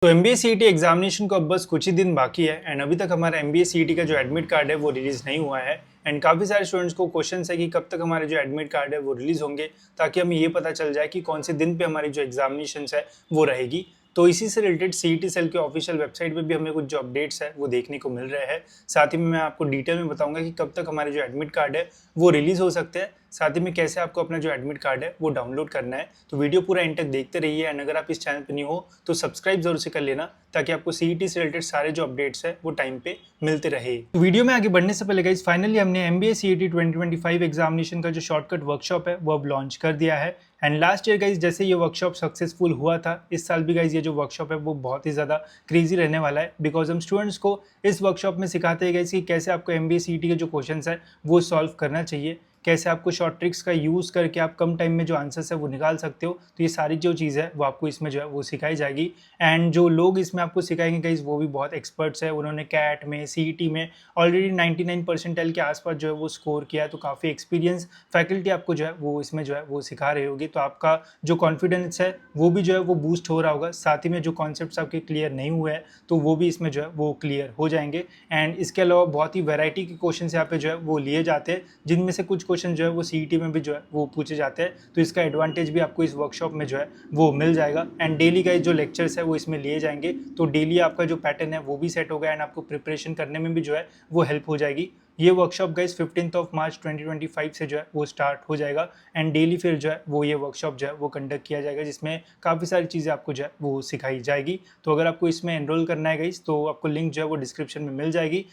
तो MBA CET examination को अब बस कुछ ही दिन बाकी है एंड अभी तक हमारा एमबीए सीईटी का जो एडमिट कार्ड है वो रिलीज़ नहीं हुआ है। एंड काफ़ी सारे स्टूडेंट्स को क्वेश्चन है कि कब तक हमारे जो एडमिट कार्ड है वो रिलीज़ होंगे, ताकि हमें ये पता चल जाए कि कौन से दिन पे हमारी जो एग्जामिनेशन है वो रहेगी। तो इसी से रिलेटेड सीईटी सेल के ऑफिशियल वेबसाइट पे भी हमें कुछ जो अपडेट्स है वो देखने को मिल रहे हैं। साथ ही में मैं आपको डिटेल में बताऊंगा कि कब तक हमारे जो एडमिट कार्ड है वो रिलीज़ हो सकते हैं, साथ ही में कैसे आपको अपना जो एडमिट कार्ड है वो डाउनलोड करना है। तो वीडियो पूरा एंड तक देखते रहिए एंड अगर आप इस चैनल पर न्यू हो तो सब्सक्राइब जरूर से कर लेना, ताकि आपको सीईटी से रिलेटेड सारे जो अपडेट्स है वो टाइम पे मिलते रहे। तो वीडियो में आगे बढ़ने से पहले गाइस फाइनली हमने एमबीए सीईटी 2025 एग्जामिनेशन का जो शॉर्टकट वर्कशॉप है वो अब लॉन्च कर दिया है। एंड लास्ट ईयर गाइज जैसे ये वर्कशॉप सक्सेसफुल हुआ था, इस साल भी गाइज ये जो वर्कशॉप है वो बहुत ही ज़्यादा क्रेजी रहने वाला है, बिकॉज हम स्टूडेंट्स को इस वर्कशॉप में सिखाते हैं गाइज कि कैसे आपको एमबीए सीईटी के जो क्वेश्चंस है वो सॉल्व करना चाहिए, कैसे आपको शॉर्ट ट्रिक्स का यूज़ करके आप कम टाइम में जो आंसर्स है वो निकाल सकते हो। तो ये सारी जो चीज़ है वो आपको इसमें जो है वो सिखाई जाएगी। एंड जो लोग इसमें आपको सिखाएंगे गाइज वो भी बहुत एक्सपर्ट्स है, उन्होंने कैट में सीईटी में ऑलरेडी 99 परसेंटाइल के आसपास जो है वो स्कोर किया है। तो काफ़ी एक्सपीरियंस फैकल्टी आपको जो है वो इसमें जो है वो सिखा रही होगी, तो आपका जो कॉन्फिडेंस है वो भी जो है वो बूस्ट हो रहा होगा। साथ ही में जो कॉन्सेप्ट्स आपके क्लियर नहीं हुए हैं तो वो भी इसमें जो है वो क्लियर हो जाएंगे। एंड इसके अलावा बहुत ही वैरायटी के क्वेश्चन यहाँ पे जो है वो लिए जाते हैं, जिनमें से कुछ क्वेश्चन जो है वो सीईटी में भी जो है वो पूछे जाते हैं। तो इसका एडवांटेज भी आपको इस वर्कशॉप में जो है वो मिल जाएगा। एंड डेली का जो लेक्चर्स है वो इसमें लिए जाएंगे, तो डेली आपका जो पैटर्न है वो भी सेट होगा एंड आपको प्रिपरेशन करने में भी जो है वो हेल्प हो जाएगी। ये वर्कशॉप गाइस 15 मार्च 2025 से जो है वो स्टार्ट हो जाएगा एंड डेली फिर जो है वो ये वर्कशॉप जो है वो कंडक्ट किया जाएगा, जिसमें काफ़ी सारी चीज़ें आपको जो है वो सिखाई जाएगी। तो अगर आपको इसमें एनरोल करना है गाइस तो आपको लिंक जो है वो डिस्क्रिप्शन में मिल जाएगी।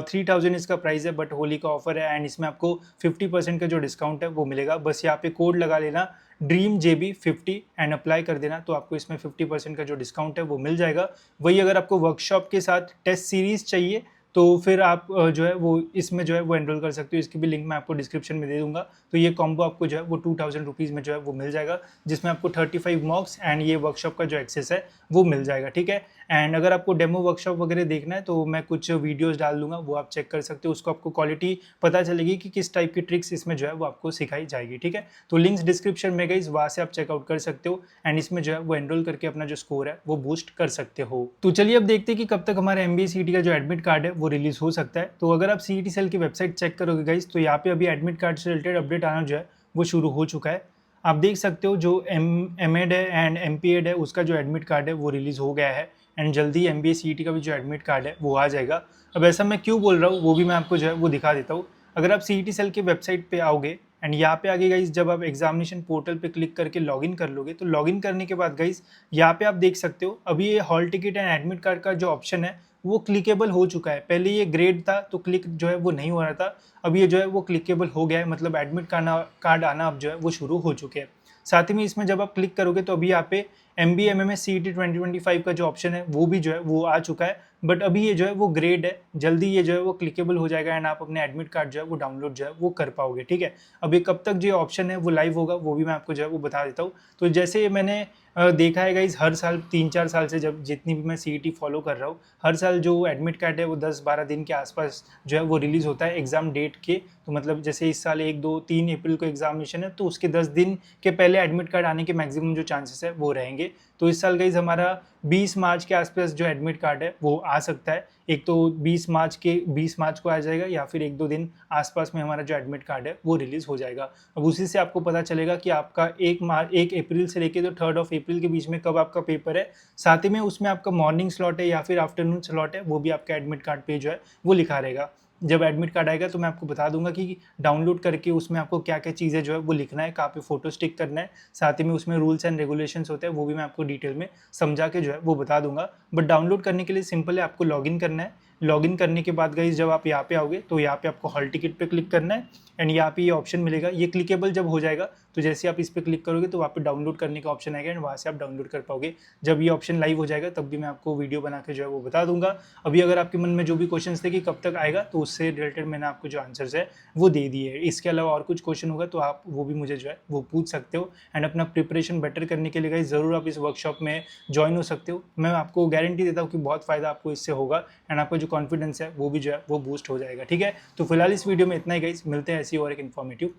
3000 इसका प्राइस है, बट होली का ऑफर है एंड इसमें आपको 50% का जो डिस्काउंट है वो मिलेगा। बस यहाँ पे कोड लगा लेना DREAMJB50 एंड अप्लाई कर देना, तो आपको इसमें 50% का जो डिस्काउंट है वो मिल जाएगा। वही अगर आपको वर्कशॉप के साथ टेस्ट सीरीज चाहिए तो फिर आप जो है वो इसमें जो है वो एनरोल कर सकते हो। इसकी भी लिंक मैं आपको डिस्क्रिप्शन में दे दूंगा। तो ये कॉम्बो आपको जो है वो 2000 रुपीज़ में जो है वो मिल जाएगा, जिसमें आपको 35 मॉक्स एंड ये वर्कशॉप का जो एक्सेस है वो मिल जाएगा, ठीक है। एंड अगर आपको डेमो वर्कशॉप वगैरह देखना है तो मैं कुछ वीडियोस डाल दूंगा, वो आप चेक कर सकते हो। उसको आपको क्वालिटी पता चलेगी कि किस टाइप की ट्रिक्स इसमें जो है वो आपको सिखाई जाएगी, ठीक है। तो लिंक्स डिस्क्रिप्शन में गई, वहाँ से आप चेकआउट कर सकते हो एंड इसमें जो है वो एनरोल करके अपना जो स्कोर है वो बूस्ट कर सकते हो। तो चलिए अब देखते हैं कि कब तक हमारे एमबीए सीईटी का जो एडमिट कार्ड है वो रिलीज हो सकता है। तो अगर आप सीईटी सेल की वेबसाइट चेक करोगे गाइस तो यहाँ पे अभी एडमिट कार्ड से रिलेटेड अपडेट आना जो है वो शुरू हो चुका है। आप देख सकते हो जो एमएड है एंड एमपीएड है उसका जो एडमिट कार्ड है वो रिलीज़ हो गया है एंड जल्दी एमबीए सीईटी का भी जो एडमिट कार्ड है वो आ जाएगा। अब ऐसा मैं क्यों बोल रहा हूँ वो भी मैं आपको जो है वो दिखा देता हूँ। अगर आप सीईटी सेल के वेबसाइट पे आओगे एंड यहाँ पे आगे गाइस जब आप एग्जामिनेशन पोर्टल पे क्लिक करके लॉगिन कर लोगे, तो लॉगिन करने के बाद गाइस यहाँ पे आप देख सकते हो अभी ये hall ticket and admit card का जो ऑप्शन है वो क्लिकेबल हो चुका है। पहले ये ग्रेड था तो क्लिक जो है वो नहीं हो रहा था, अब ये जो है वो क्लिकेबल हो गया है, मतलब एडमिट कार्ड आना अब जो है वो शुरू हो चुके हैं। साथ ही में इसमें जब आप क्लिक करोगे तो अभी यहाँ पे MBA MMS CET 2025 का जो ऑप्शन है वो भी जो है वो आ चुका है, बट अभी ये जो है वो ग्रेड है, जल्दी ये जो है वो क्लिकेबल हो जाएगा एंड आप अपने एडमिट कार्ड जो है वो डाउनलोड जो है वो कर पाओगे, ठीक है। अभी कब तक जो ऑप्शन है वो लाइव होगा वो भी मैं आपको जो है वो बता देता हूँ। तो जैसे मैंने देखा है गाइज, हर साल 3-4 साल से जब जितनी भी मैं सीईटी फॉलो कर रहा हूँ, हर साल जो एडमिट कार्ड है वो 10-12 दिन के आसपास जो है वो रिलीज़ होता है एग्ज़ाम डेट के। तो मतलब जैसे इस साल 1-2-3 अप्रैल को एग्जामिनेशन है तो उसके 10 दिन के पहले एडमिट कार्ड आने के मैक्सिमम जो चांसेस है वो रहेंगे। तो इस साल गाइज हमारा 20 मार्च के आसपास जो एडमिट कार्ड है वो आ सकता है। एक तो 20 मार्च को आ जाएगा या फिर 1-2 दिन आसपास में हमारा जो एडमिट कार्ड है वो रिलीज़ हो जाएगा। अब उसी से आपको पता चलेगा कि आपका 1 अप्रैल से लेके तो 3 अप्रैल के बीच में कब आपका पेपर है। साथ ही में उसमें आपका मॉर्निंग स्लॉट है या फिर आफ्टरनून स्लॉट है, वो भी आपका एडमिट कार्ड पे जो है वो लिखा रहेगा। जब एडमिट कार्ड आएगा तो मैं आपको बता दूंगा कि डाउनलोड करके उसमें आपको क्या क्या चीज़ें जो है वो लिखना है, कहाँ पे फोटो स्टिक करना है। साथ ही में उसमें रूल्स एंड रेगुलेशंस होते हैं, वो भी मैं आपको डिटेल में समझा के जो है वो बता दूंगा। बट डाउनलोड करने के लिए सिंपल है, आपको लॉगिन करना है। लॉगिन करने के बाद गाइस जब आप यहाँ पे आओगे तो यहाँ पे आपको हॉल टिकट पे क्लिक करना है एंड यहाँ पे ये ऑप्शन मिलेगा। ये क्लिकेबल जब हो जाएगा तो जैसे आप इस पर क्लिक करोगे तो वहाँ पे डाउनलोड करने का ऑप्शन आएगा एंड वहाँ से आप डाउनलोड कर पाओगे। जब ये ऑप्शन लाइव हो जाएगा तब भी मैं आपको वीडियो बना के जो है वो बता दूंगा। अभी अगर आपके मन में जो भी क्वेश्चन थे कि कब तक आएगा, तो उससे रिलेटेड मैंने आपको जो आंसर्स है वो दे दिए है। इसके अलावा और कुछ क्वेश्चन होगा तो आप वो भी मुझे जो है वो पूछ सकते हो एंड अपना प्रिपरेशन बेटर करने के लिए गाइस ज़रूर आप इस वर्कशॉप में ज्वाइन हो सकते हो। मैं आपको गारंटी देता हूँ कि बहुत फ़ायदा आपको इससे होगा एंड आपका जो कॉन्फिडेंस है वो भी जो है वो बूस्ट हो जाएगा, ठीक है। तो फिलहाल इस वीडियो में इतना ही गाइस, मिलते हैं ऐसी और एक इन्फॉर्मेटिव